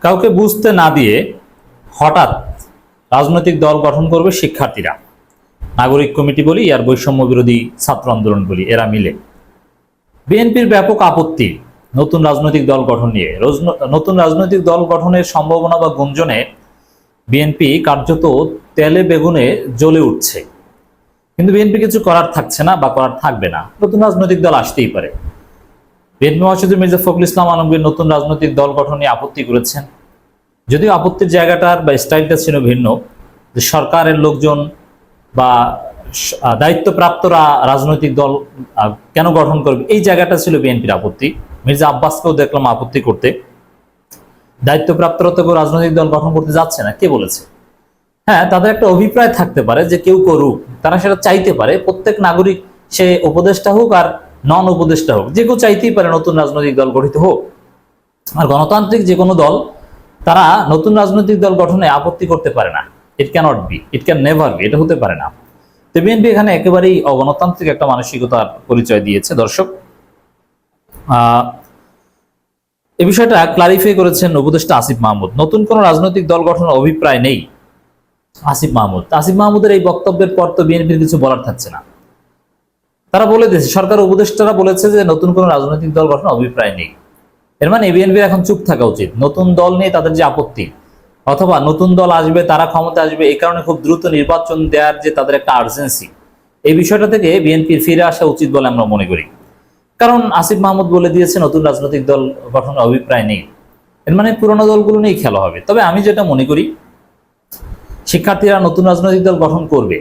কাউকে বুঝতে না দিয়ে হঠাৎ রাজনৈতিক দল গঠন করবে শিক্ষার্থীরা, নাগরিক কমিটি বলি আর বৈষম্য বিরোধী ছাত্র আন্দোলন বলি, এরা মিলে। বিএনপির ব্যাপক আপত্তি নতুন রাজনৈতিক দল গঠন নিয়ে। নতুন রাজনৈতিক দল গঠনের সম্ভাবনা বা গুঞ্জনে বিএনপি কার্যত তেলে বেগুনে জ্বলে উঠছে, কিন্তু বিএনপি কিছু করার থাকছে না বা করার থাকবে না। নতুন রাজনৈতিক দল আসতেই পারে। বিএনপি মহাসচিব মির্জা ফখরুল ইসলাম আলমগীর নতুন রাজনৈতিক দল গঠন নিয়ে আপত্তি করেছেন, যদিও আপত্তির জায়গাটার বা স্টাইলটা ছিল ভিন্ন, যে সরকারের লোকজন বা দায়িত্বপ্রাপ্তরা রাজনৈতিক দল কেন গঠন করবে, এই জায়গাটা ছিল বিএনপির আপত্তি। মির্জা আব্বাসকেও দেখলাম আপত্তি করতে। দায়িত্বপ্রাপ্তরা তো কেউ রাজনৈতিক দল গঠন করতে যাচ্ছে না, কে বলেছে? হ্যাঁ, তাদের একটা অভিপ্রায় থাকতে পারে যে কেউ করুক, তারা সেটা চাইতে পারে। প্রত্যেক নাগরিক, সে উপদেষ্টা হোক আর নন উপদেষ্টা হোক, যে কেউ চাইতেই পারে নতুন রাজনৈতিক দল গঠিত হোক। আর গণতান্ত্রিক যে কোনো দল, তারা নতুন রাজনৈতিক দল গঠনে আপত্তি করতে পারে না। It cannot be, it can never be, এটা হতে পারে না। তো বিএনপি এখানে একেবারেই অগণতান্ত্রিক একটা মানসিকতার পরিচয় দিয়েছে। দর্শক, এই বিষয়টা ক্লারিফাই করেছেন উপদেষ্টা আসিফ মাহমুদ। নতুন কোন রাজনৈতিক দল গঠনের অভিপ্রায় নেই আসিফ মাহমুদ। আসিফ মাহমুদের এই বক্তব্যের পর তো বিএনপির কিছু বলার থাকছে না। তারা বলে দিয়েছে, সরকার উপদেষ্টারা বলেছে যে নতুন কোন রাজনৈতিক দল গঠনের অভিপ্রায় নেই। এর মানে বিএনপির এখন চুপ থাকা উচিত। নতুন দল নিয়ে তাদের যে আপত্তি, অথবা নতুন দল আসবে, তারা ক্ষমতা আসবে, এই কারণে খুব দ্রুত নির্বাচন দেওয়ার যে তাদের একটা আর্জেন্সি, এই বিষয়টা থেকে বিএনপির ফিরে আসা উচিত বলে আমরা মনে করি। কারণ আসিফ মাহমুদ বলে দিয়েছে নতুন রাজনৈতিক দল গঠনের অভিপ্রায় নেই, এর মানে পুরোনো দলগুলো নিয়েই খেলা হবে। তবে আমি যেটা মনে করি, শিক্ষার্থীরা নতুন রাজনৈতিক দল গঠন করবে,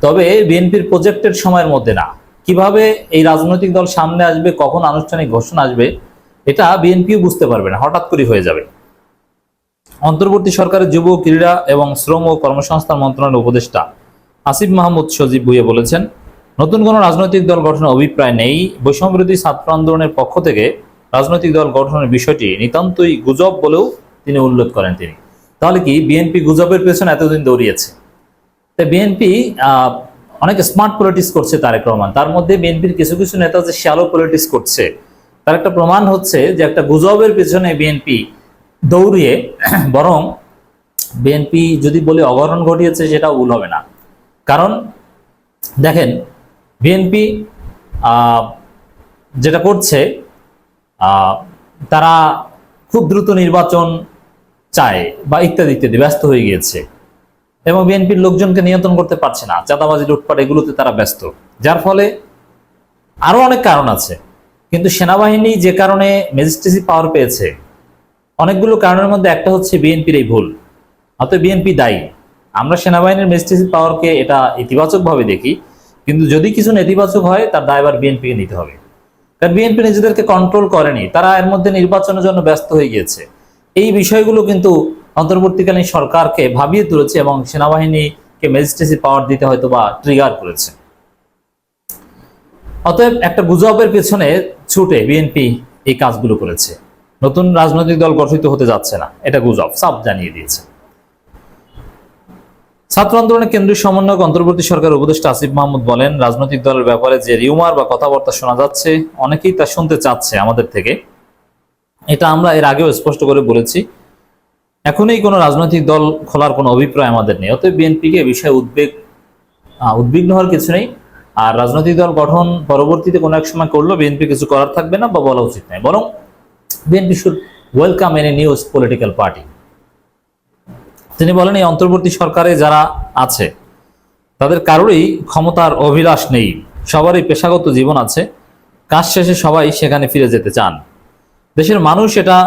তবে বিএনপির প্রজেক্টের সময়ের মধ্যে না। কিভাবে এই রাজনৈতিক দল সামনে আসবে, কখন আনুষ্ঠানিক ঘোষণা আসবে, এটা বিএনপিও বুঝতে পারবে না, হঠাৎ করে হয়ে যাবে। অন্তর্বর্তী সরকারের যুব, ক্রীড়া এবং শ্রম ও কর্মসংস্থান মন্ত্রণালয়ের উপদেষ্টা আসিফ মাহমুদ সজীব ভুঁইয়া বলেছেন, নতুন কোনো রাজনৈতিক দল গঠনের অভিপ্রায় নেই। বৈষম্য বিরোধী ছাত্র আন্দোলনের পক্ষ থেকে রাজনৈতিক দল গঠনের বিষয়টি নিতান্তই গুজব বলেও তিনি উল্লেখ করেন। তিনি তাহলে কি বিএনপি গুজবের পেছনে এতদিন দৌড়িয়েছে? তাই বিএনপি অনেক স্মার্ট পলিটিক্স করছে তারেক রহমান। তার মধ্যে বিএনপির কিছু কিছু নেতা যে শ্যালো পলিটিক্স করছে, তার একটা প্রমাণ হচ্ছে যে একটা গুজবের পেছনে বিএনপি দৌড়িয়ে, বরং বিএনপি যদি বলে অবরোধ ঘটিয়েছে সেটাও ভুল হবে না। কারণ দেখেন, বিএনপি যেটা করছে, তারা খুব দ্রুত নির্বাচন চায় বা ইত্যাদি ইত্যাদি, ব্যস্ত হয়ে গিয়েছে এবং বিএনপির লোকজনকে নিয়ন্ত্রণ করতে পারছে না। চাঁদাবাজি, লুটপাট, এগুলোতে তারা ব্যস্ত, যার ফলে আরো অনেক কারণ আছে। কিন্তু সেনাবাহিনী যে কারণে ম্যাজিস্ট্রেসি পাওয়ার পেয়েছে, অনেকগুলো কারণের মধ্যে একটা হচ্ছে বিএনপির এই ভুল। অতএব বিএনপি দায়ী। আমরা সেনাবাহিনীর ম্যাজিস্ট্রেসি পাওয়ারকে এটা ইতিবাচকভাবে দেখি, কিন্তু যদি কিছু নেতিবাচক হয়, তার দায়ভার বিএনপিকে নিতে হবে। কারণ বিএনপি নিজেদেরকে কন্ট্রোল করেনি, তারা এর মধ্যে নির্বাচনের জন্য ব্যস্ত হয়ে গিয়েছে। এই বিষয়গুলো কিন্তু অন্তর্বর্তীকালীন সরকারকে ভাবিয়ে তুলেছে এবং সেনাবাহিনীকে ম্যাজিস্ট্রেসি পাওয়ার দিতে হয়তো বা ট্রিগার করেছে। অতএব একটা গুজবের পেছনে ছুটে বিএনপি এই কাজগুলো করেছে। নতুন রাজনৈতিক দল গঠিত হতে যাচ্ছে না, এটা গুজব, সাফ জানিয়ে দিয়েছে। ছাত্র আন্দোলনের কেন্দ্রীয় সমন্বয়ক অন্তর্বর্তী সরকারের উপদেষ্টা আসিফ মাহমুদ বলেন, রাজনৈতিক দলের ব্যাপারে যে রিউমার বা কথাবার্তা শোনা যাচ্ছে, অনেকেই তা শুনতে চাচ্ছে আমাদের থেকে। এটা আমরা এর আগেও স্পষ্ট করে বলেছি। এখনই কোনো রাজনৈতিক দল খোলার কোনো অভিপ্রায় আমাদের নেই। অতএব বিএনপিকে এ বিষয়ে উদ্বিগ্ন হওয়ার কিছু নেই। আর রাজনৈতিক দল গঠন পরবর্তীতে কোনো এক সময় করলেও বিএনপি কিছু করার থাকবে না বা বলা উচিত নয়, বরং BNP should welcome any new political party. তিনি বলেন, এই অন্তর্বর্তী সরকারে যারা আছে তাদের কারোরই ক্ষমতার অভিলাষ নেই, সবারই পেশাগত জীবন আছে, কাজ শেষে সবাই সেখানে ফিরে যেতে চান। দেশের মানুষ এটা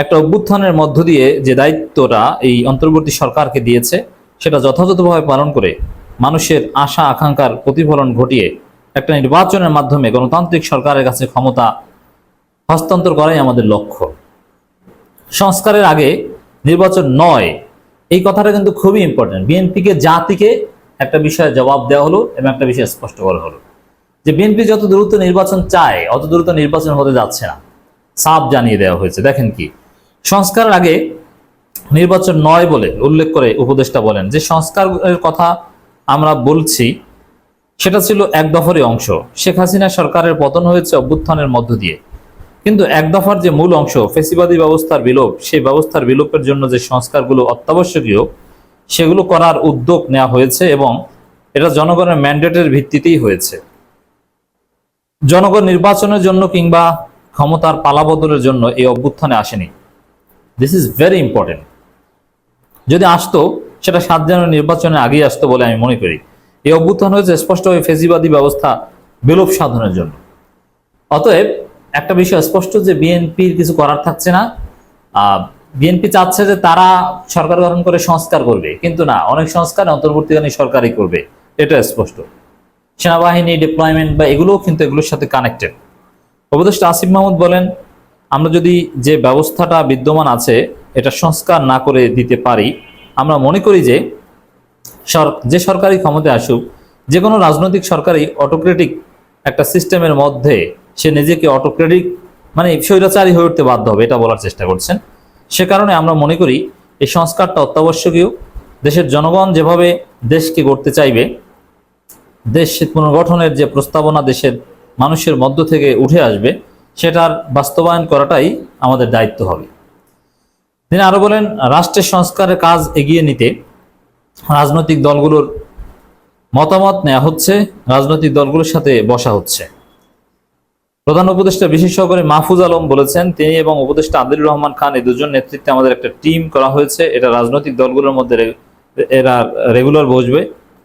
একটা অভ্যুত্থানের মধ্য দিয়ে যে দায়িত্বটা এই অন্তর্বর্তী সরকারকে দিয়েছে, সেটা যথাযথভাবে পালন করে মানুষের আশা আকাঙ্ক্ষার প্রতিফলন ঘটিয়ে একটা নির্বাচনের মাধ্যমে গণতান্ত্রিক সরকারের কাছে ক্ষমতা হস্তান্তর করাই আমাদের লক্ষ্য। সংস্কারের আগে নির্বাচন নয়, এই কথাটা কিন্তু খুবই ইম্পর্টেন্ট। বিএনপিকে জাতিকে একটা বিষয়ে জবাব দেওয়া হলো এবং একটা বিষয় স্পষ্ট করা হলো যে বিএনপি যত দ্রুত নির্বাচন চায়, অত দ্রুত নির্বাচন হতে যাচ্ছে না, সাফ জানিয়ে দেওয়া হয়েছে। দেখেন কি, সংস্কারের আগে নির্বাচন নয় বলে উল্লেখ করে উপদেষ্টা বলেন যে সংস্কারের কথা আমরা বলছি সেটা ছিল এক দফারই অংশ। শেখ হাসিনা সরকারের পতন হয়েছে অভ্যুত্থানের মধ্য দিয়ে, কিন্তু এক দফার যে মূল অংশ ফেসিবাদী ব্যবস্থার বিলোপ, সেই ব্যবস্থার বিলোপের জন্য যে সংস্কারগুলো অত্যাবশ্যকীয় সেগুলো করার উদ্যোগ নেওয়া হয়েছে এবং এটা জনগণের ম্যান্ডেটের ভিত্তিতেই হয়েছে। জনগণ নির্বাচনের জন্য কিংবা ক্ষমতার পালাবদলের জন্য এই অভ্যুত্থানে আসেনি। This is very important. যদি আসতো সেটা 7 জানুয়ারি নির্বাচনের আগেই আসতো বলে আমি মনে করি। এই অভ্যুত্থান হয়েছে স্পষ্টভাবে ফেসিবাদী ব্যবস্থা বিলোপ সাধনের জন্য। অতএব একটা বিষয় স্পষ্ট যে বিএনপির কিছু করার থাকছে না। বিএনপি চাচ্ছে যে তারা সরকার গঠন করে সংস্কার করবে, কিন্তু না, অনেক সংস্কার অন্তর্বর্তীকালীন সরকারই করবে, এটা স্পষ্ট। সেনাবাহিনী ডিপ্লয়মেন্ট বা এগুলোও কিন্তু এগুলোর সাথে কানেক্টেড। উপদেষ্টা আসিফ মাহমুদ বলেন, আমরা যদি যে ব্যবস্থাটা বিদ্যমান আছে এটা সংস্কার না করে দিতে পারি, আমরা মনে করি যে যে সরকারি ক্ষমতায় আসুক, যে কোনো রাজনৈতিক সরকারই অটোক্রেটিক একটা সিস্টেমের মধ্যে সে নিজেকে অটোক্রেটিক মানে স্বৈরাচারী হয়ে উঠতে বাধ্য হবে, এটা বলার চেষ্টা করছেন। সে কারণে আমরা মনে করি এই সংস্কারটা অত্যাবশ্যকীয়। দেশের জনগণ যেভাবে দেশকে গড়তে চাইবে, দেশ পুনর্গঠনের যে প্রস্তাবনা দেশের মানুষের মধ্য থেকে উঠে আসবে, সেটার বাস্তবায়ন করাটাই আমাদের দায়িত্ব হবে। তিনি আরো বলেন, রাষ্ট্রের সংস্কারের কাজ এগিয়ে নিতে রাজনৈতিক দলগুলোর মতামত নেওয়া হচ্ছে, রাজনৈতিক দলগুলোর সাথে বসা হচ্ছে। প্রধান উপদেষ্টা বিশেষ সহকারী মাহফুজ আলম বলেছেন, তিনি এবং উপদেষ্টা আদিলুর রহমান খান এই দুজন নেতৃত্বে আমাদের একটা টিম করা হয়েছে। এটা রাজনৈতিক দলগুলোর মধ্যে এরা রেগুলার বসবে,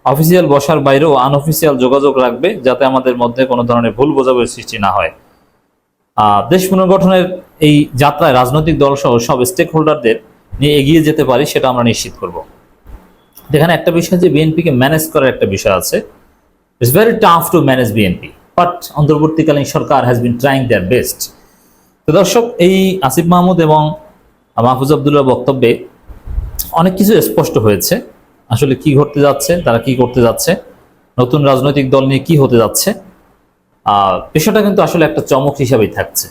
অফিসিয়াল বসার বাইরেও আনঅফিসিয়াল যোগাযোগ রাখবে, যাতে আমাদের মধ্যে কোনো ধরনের ভুল বোঝাবুঝির সৃষ্টি না হয়। দেশ পুনর্গঠনের এই যাত্রায় রাজনৈতিক দল সহ সব স্টেক হোল্ডারদের নিয়ে এগিয়ে যেতে পারি, সেটা আমরা নিশ্চিত করব। এখানে একটা বিষয় যে বিএনপিকে ম্যানেজ করার একটা বিষয় আছে। It's very tough to manage BNP, but অন্তর্বর্তীকালীন সরকার has been trying their best. তো দর্শক, এই আসিফ মাহমুদ এবং মাহফুজ আবদুল্লাহর বক্তব্যে অনেক কিছু স্পষ্ট হয়েছে। আসলে কি ঘটতে যাচ্ছে, তারা কি করতে যাচ্ছে, নতুন রাজনৈতিক দল নিয়ে কি হতে যাচ্ছে, বিষয়টা কিন্তু আসলে একটা চমক হিসাবেই থাকছে।